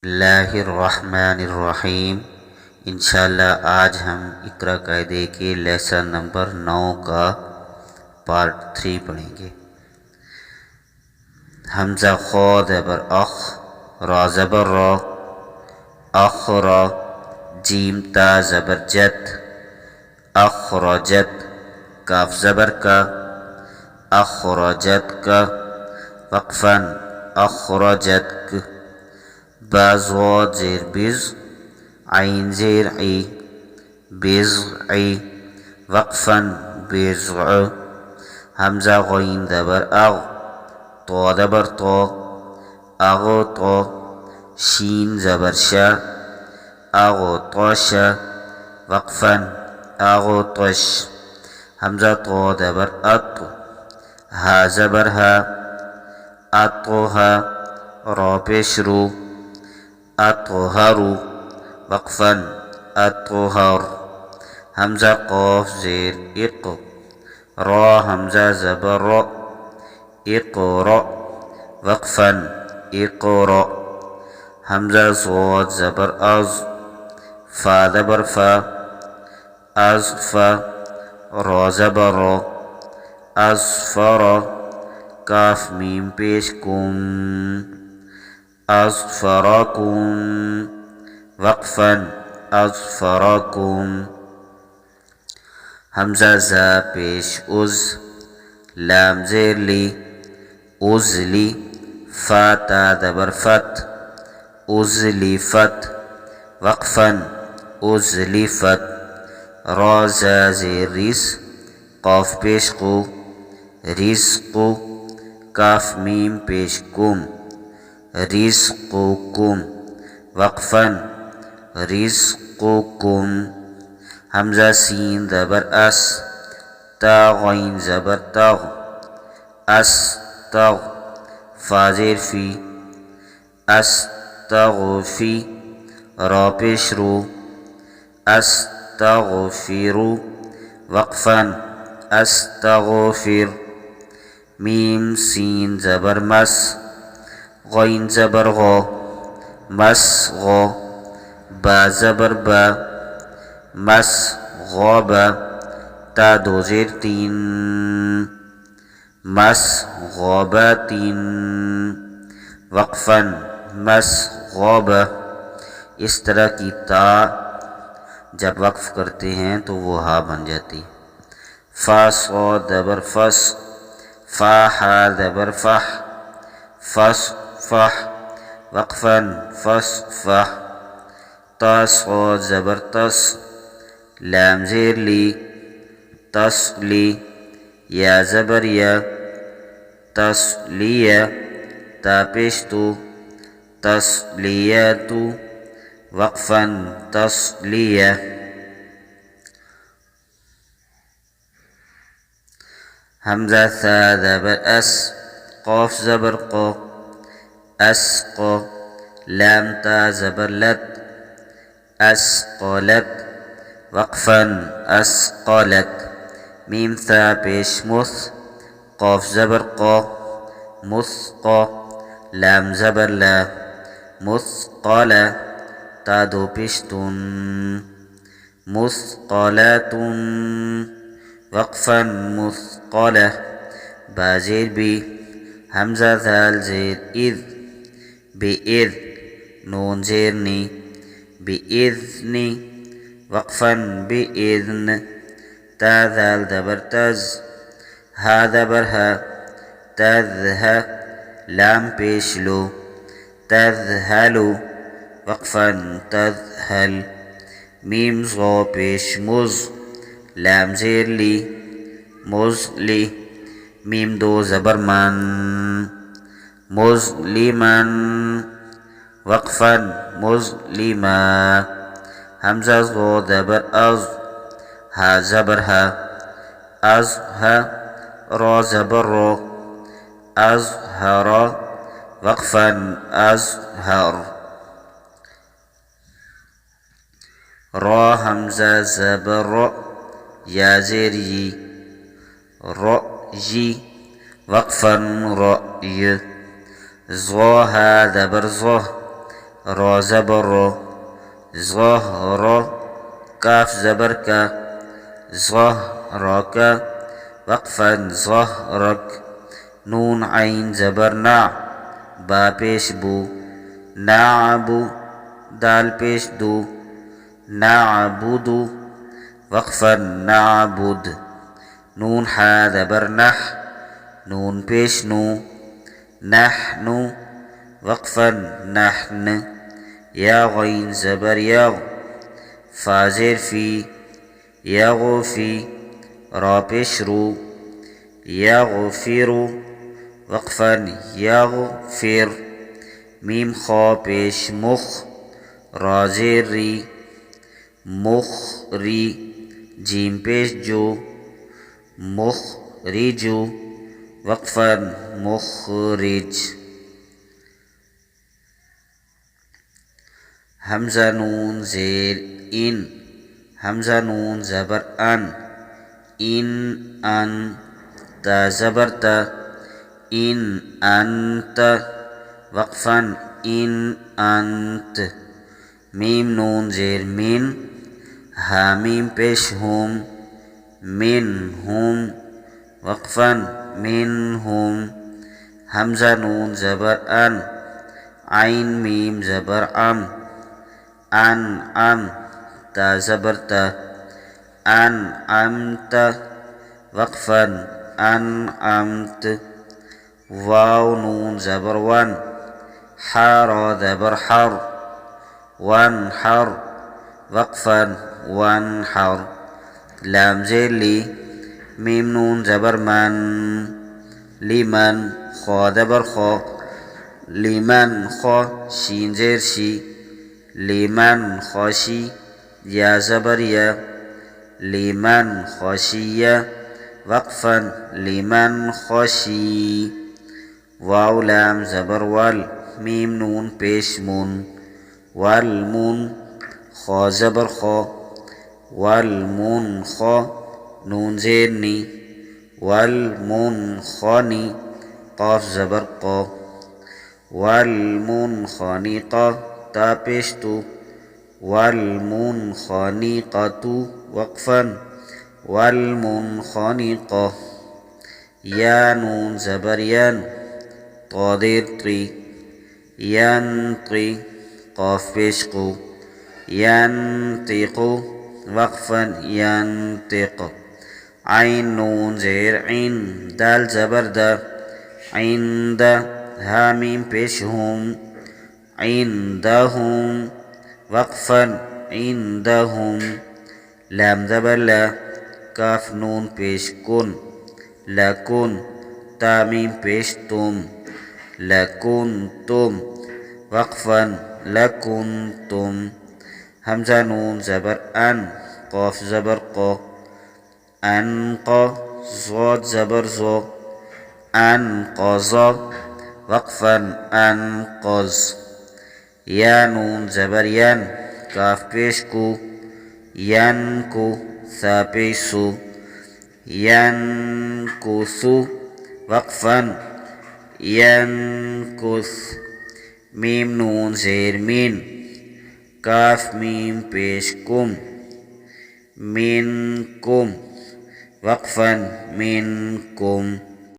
बिस्मिल्लाहिर्रहमानिर्रहीम। इंशाअल्लाह आज हम इक़रा कायदे के लेसन नंबर 9 का पार्ट 3 पढ़ेंगे। हमज़ा खो ज़बर अख, रा ज़बर रा, अखरा, जीम ता ज़बर जत, अखरजत, काफ ज़बर का, अखरजत का, वक़फ़न अखरजत क, बाज़ ज़ेर बिज़, आइन ज़ेर ई, बिज़ ई, वक़फ़न बिज़अ, हमज़ा ग़इन ज़बर अग़, तो ज़बर तो, अग़ो तो, शीन ज़बर शा, अग़ो तोश, वक़फ़न अग़ो तोश, हमज़ा तो ज़बर अत, हा ज़बर हा, अतोहा, रा पेश रू, अतोहरु, वक़फ़न अतोहर, हमज़ा क़ाफ ज़ेर इक़, रा हमज़ा ज़बर र, इक़रा, वक़फ़न इक़रा, हमज़ा ज़ाद ज़बर अज़, फ़ा ज़बर फ़ा, अज़फ़ा, रा ज़बर रा, अज़फ़रा, काफ मीम पेश कुम, अज़फ़राकुम, वक़फ़न अज़फ़राकुम, हमज़ा ज़ा पेश उज़, लाम ज़ेर ली, उज़ली, फ़ा ता ज़बर फ़त, उज़लिफ़त, वक़फ़न उज़लिफ़त, रा ज़ा ज़ेर रिस, क़ाफ पेश क़ु, रिज़्क़ु, काफ मीम पेश कुम, रिज़्क़ुकुम, वक़फ़न रिज़्क़ुकुम, हमज़ा सीन ज़बर अस, ता ग़इन ज़बर तग़, अस्तग़, फ़ा ज़ेर फ़ी, अस्तग़फ़ी, रा पेश रू, अस्तग़फ़िरु, वक़फ़न अस्तग़फ़िर, मीम सीन ज़बर मस, ग़इन ज़बर ग़, मस्ग़, बा ज़बर बा, मस्ग़ब, ता दो ज़ेर तीन, मस्ग़बतिन, वक़फ़न मस्ग़ब। इस तरह की ता जब वक्फ़ करते हैं तो वो हा बन जाती। फ़ा सॉद ज़बर फ़स, फ़ा हा ज़बर फ़ह, फ़स फ़ह, वक़फ़न फ़स फ़ह, ता सॉद ज़बर तस, लाम ज़ेर ली, तस्ली, या ज़बर या, तस्लिया, ता पेश तु, तस्लियतु, वक़फ़न तस्लिया, हमज़ा सा ज़बर अस, क़ाफ ज़बर क़, अस्क़, लाम ता ज़बर लत, अस्क़लत, वक़फ़न अस्क़लत, मीम सा पेश मुस, क़ाफ ज़बर क़, मुस्क़, लाम ज़बर ला, मुस्क़ला, ता दो पेश तुन, मुस्क़लतुन, वक़फ़न मुस्क़ला, बा ज़ेर बी, हमज़ा ज़ाल ज़ेर इज़, बिइज़, नून ज़ेर नी, बिइज़्नि, वक़फ़न बिइज़्न, ता ज़ाल ज़बर तज़, हा ज़बर हा, तज़ह, लाम पेश लो, तज़हलु, वक़फ़न तज़हल, मीम ज़ा पेश मुज़, लाम ज़ेर ली, मुज़ली, मीम दो ज़बर मन, मुज़लिमन, वक़फ़न मुज़लिमा, हमज़ा ज़ा ज़बर अज़, हा ज़बर हा, अज़हा, रा ज़बर रा, अज़हरा, वक़फ़न अज़हर, रा हमज़ा ज़बर र, या ज़ेर यी, र'यी, वक़फ़न र'य, ज़ा हा ज़बर ज़ह, रो ज़बर रो, ज़हर काफ ज़बर का, ज़हरक वक़फ़न ज़हरक, नून आइन ज़बर ना, बा पेश बू, नाअबु दाल पेश दू, नाअबुदु वक़फ़न नाअबुद, नून हा ज़बर नह, नून पेश नू, नहनु वक़फ़न नहन, या गईन ज़बर यग, फा ज़ेर फ़ी, यग़फ़ी रा पेश रू, यग़फ़िरु वक़फ़न यग़फ़िर, मीम खा पेश मुख, रा ज़ेर री, मुखरी जीम पेश जो, मुखरिजु वक़फ़न मुखरिज, हमज़ा नून ज़ेर इन, हमज़ा नून ज़बर अन, इन अन ता ज़बर ता, इन अंत वक़फ़न इन अंत, मीम नून ज़ेर मिन, हामीम पेश हुम, मिन हुम वक़फ़न मिन हुम, हमज़ा नून ज़बर अन, आइन मीम ज़बर अन ता ज़बर ता, अन अमत वक़फ़न अन अमत, वाव नून ज़बर वन, हा रा ज़बर हर, वन हर वक़फ़न वन हर, लाम ज़ेर ली, मीम नून ज़बर मन, लिमन खा ज़बर खा, लिमन खा, शीन ज़ेर शी, लिमन खाशी, या ज़बर या, लिमन खाशिया वक़फ़न लिमन खाशी, वाव लाम ज़बर वल, मीम नून पेश मुन, वल मुन खा ज़बर खा, वल मुन खा, नून ज़ेर नी, वल मुन खानी, क़ाफ ज़बर क़ा, वल मुन खानी क़ा ता पेश तू, वल मुन खानी क़तु वक़फ़न वल मुन खानी क़ा, या नून ज़बर यन, ता ज़ेर त्री, यंत्री क़ाफ पेश क़ु, यंतिक़ु वक़फ़न यंतिक़, आइन नून ज़ेर इन, दाल ज़बर दा, इन्द हामीम पेश हुम, इन्दहुम वक़फ़न इन्दहुम, लाम ज़बर ला, काफ नून पेश कुन, लकुन तामीम पेश तुम, लकुन्तुम वक़फ़न लकुन्तुम, हमज़ा नून ज़बर अन, क़ाफ ज़बर क़ा, अनक़ा ज़ाद ज़बर ज़ा, अनक़ज़ा वक़फ़न अनक़ज़, या नून ज़बर यन, काफ पेश कु, यनकु सा पेश सु, यनकुसु वक़फ़न यनकुस, मीम नून ज़ेर मीन, काफ मीम पेश कुम, मिनकुम वक़फ़न मिनकुम।